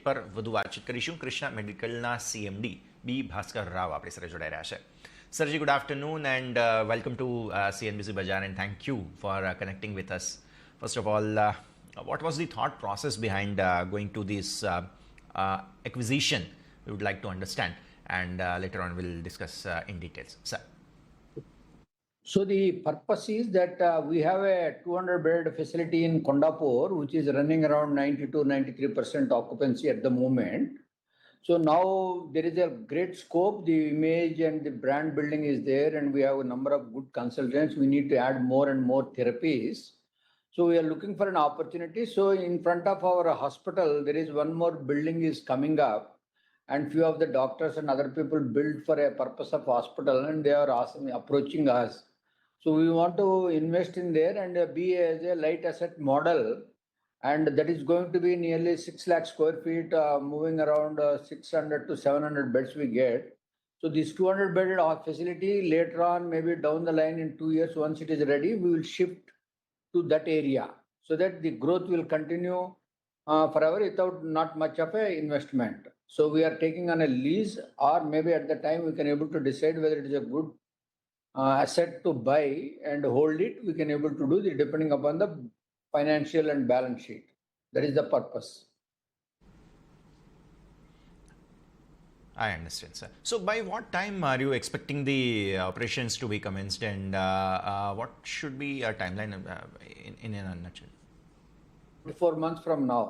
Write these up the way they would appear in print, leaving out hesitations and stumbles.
પર વધુ વાતચીત કરીશું. કૃષ્ણા મેડિકલના CMD બી ભાસ્કર રાવ આપણી સાથે જોડાઈ રહ્યા છે. Sirji, good afternoon and welcome to CNBC Bajar, and thank you for connecting with us. First of all, what was the thought process behind going to this acquisition? We would like to understand, and later on we'll discuss in details. Sir. So the purpose is that we have a 200-bed facility in Kondapur, which is running around 90 to 93% occupancy at the moment. So now there is a great scope. The image and the brand building is there, and we have a number of good consultants. We need to add more and more therapies. So we are looking for an opportunity. So in front of our hospital, there is one more building is coming up, and few of the doctors and other people build for a purpose of hospital, and they are approaching us. So we want to invest in there and be as a light asset model, and that is going to be nearly 6 lakh square feet, moving around 600 to 700 beds we get. So this 200-bedded facility later on, maybe down the line in 2 years, once it is ready, we will shift to that area so that the growth will continue forever without not much of a investment. So we are taking on a lease, or maybe at the time we can able to decide whether it is a good asset to buy and hold it. We can able to do it depending upon the financial and balance sheet. That is the purpose. I understand, sir. So by what time are you expecting the operations to be commenced, and what should be a timeline in a nutshell? 24 months from now.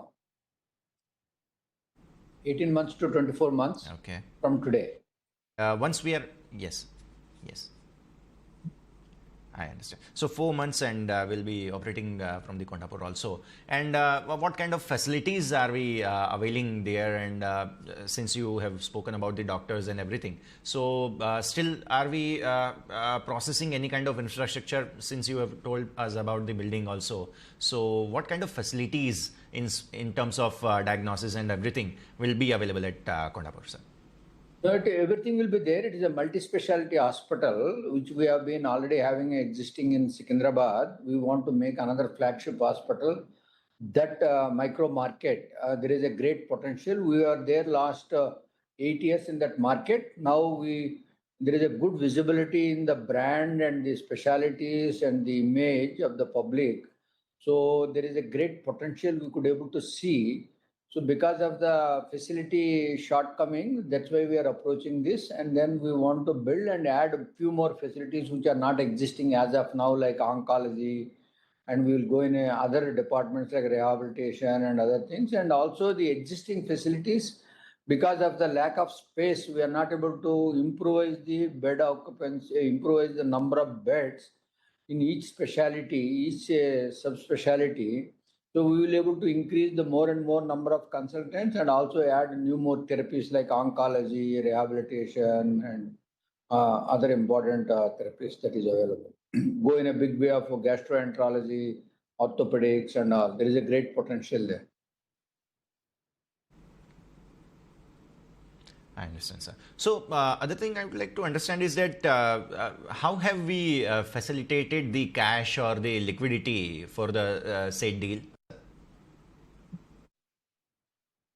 18 months to 24 months Okay. from today. Once we are, yes. I understand. So 4 months, and we'll be operating from the Kondapur also. And what kind of facilities are we availing there? And since you have spoken about the doctors and everything, so still are we processing any kind of infrastructure, since you have told us about the building also? So what kind of facilities in terms of diagnosis and everything will be available at Kondapur, sir? Everything will be there. It is a multi-specialty hospital, which we have been already having existing in Secunderabad. We want to make another flagship hospital. That micro market, there is a great potential. We are there last 8 years in that market. Now there is a good visibility in the brand and the specialties and the image of the public. So there is a great potential we could able to see. So because of the facility shortcoming, that's why we are approaching this, and then we want to build and add a few more facilities which are not existing as of now, like oncology, and we will go in other departments like rehabilitation and other things. And also the existing facilities, because of the lack of space, we are not able to improvise the bed occupancy, improvise the number of beds in each specialty, each subspecialty. So we will be able to increase the more and more number of consultants, and also add new more therapies like oncology, rehabilitation, and other important therapies that is available. Go in a big way of gastroenterology, orthopedics, and all. There is a great potential there. I understand, sir. So other thing I would like to understand is that how have we facilitated the cash or the liquidity for the said deal?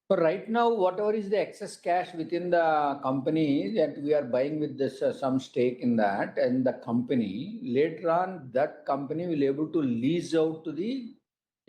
So right now, whatever is the excess cash within the company that we are buying with this some stake in that and the company, later on that company will able to lease out to the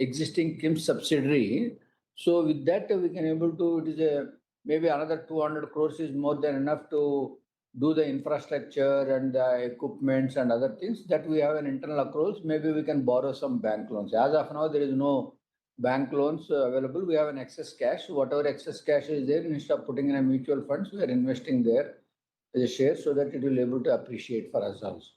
existing KIMS subsidiary. So with that we can able to, it is a maybe another 200 crores is more than enough to do the infrastructure and the equipments and other things. That we have an internal accruals. Maybe we can borrow some bank loans. As of now, there is no bank loans available. We have an excess cash. Whatever excess cash is there, instead of putting in a mutual funds, we are investing there as a share so that it will be able to appreciate for us also.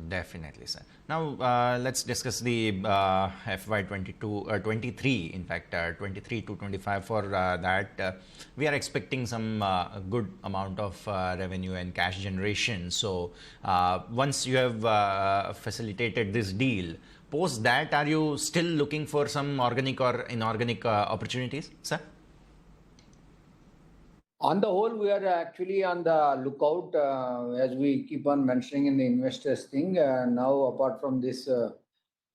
Definitely, sir. Now let's discuss the FY23, in fact 23 to 25. For that we are expecting some good amount of revenue and cash generation. So once you have facilitated this deal, post that, are you still looking for some organic or inorganic opportunities, sir? On the whole, we are actually on the lookout, as we keep on mentioning in the investors thing. Now, apart from this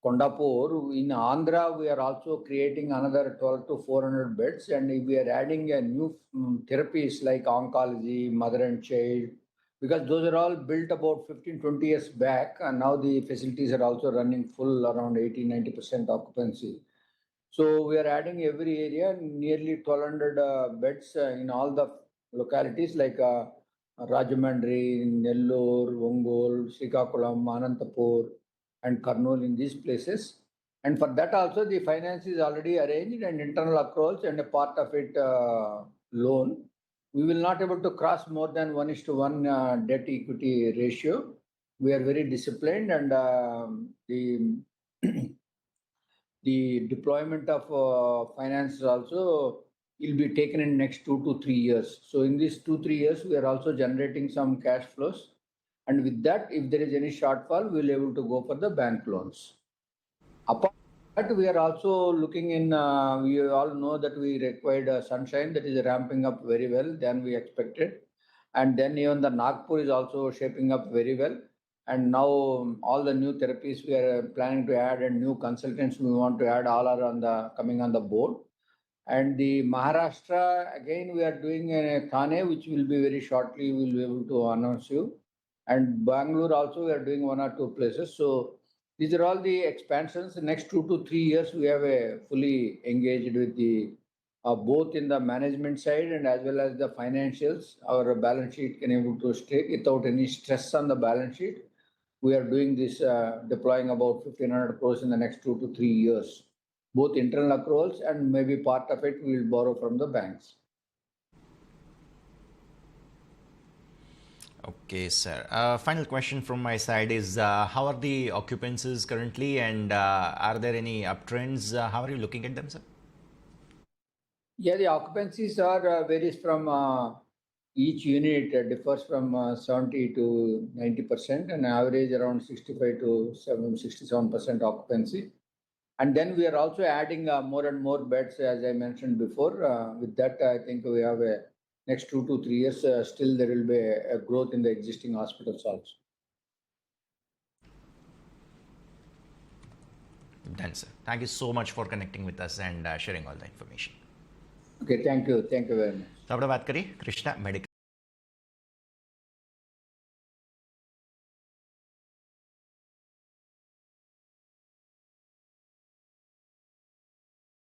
Kondapur. In Andhra, we are also creating another 12 to 400 beds, and we are adding a new therapies like oncology, mother and child, because those are all built about 15-20 years back, and now the facilities are also running full, around 80-90% occupancy. So we are adding every area nearly 1,200 beds in all the localities like Rajahmundry, Nellore, Ongole, Srikakulam, Anantapur, and Kurnool in these places. And for that also the finance is already arranged and internal accruals and a part of it loan. We will not able to cross more than 1:1 debt equity ratio. We are very disciplined, and the the deployment of finance also will be taken in next 2 to 3 years. So in these 2-3 years, we are also generating some cash flows. And with that, if there is any shortfall, we'll be able to go for the bank loans. Apart from that, we are also looking in, we all know that we required Sunshine, that is ramping up very well than we expected. And then even the Nagpur is also shaping up very well. And now all the new therapies we are planning to add and new consultants we want to add all are coming on the board. And the Maharashtra, again, we are doing a Thane, which will be very shortly, we'll be able to announce you. And Bangalore also, we are doing 1 or 2 places. So these are all the expansions. The next 2 to 3 years, we have a fully engaged with the both in the management side and as well as the financials. Our balance sheet can able to stay without any stress on the balance sheet. We are doing this, deploying about 1,500 crores in the next 2 to 3 years. Both internal accruals and maybe part of it we will borrow from the banks. Okay, sir. Final question from my side is how are the occupancies currently, and are there any uptrends? How are you looking at them, sir? Yeah, the occupancies are varies from each unit differs from 70 to 90% and average around 65 to 67% occupancy. And then we are also adding more and more beds, as I mentioned before. With that, I think we have a next 2 to 3 years, still there will be a growth in the existing hospitals also. Done, sir. Thank you so much for connecting with us and sharing all the information. Okay, thank you. Thank you very much. तो આપણે વાત કરીએ Krishna medical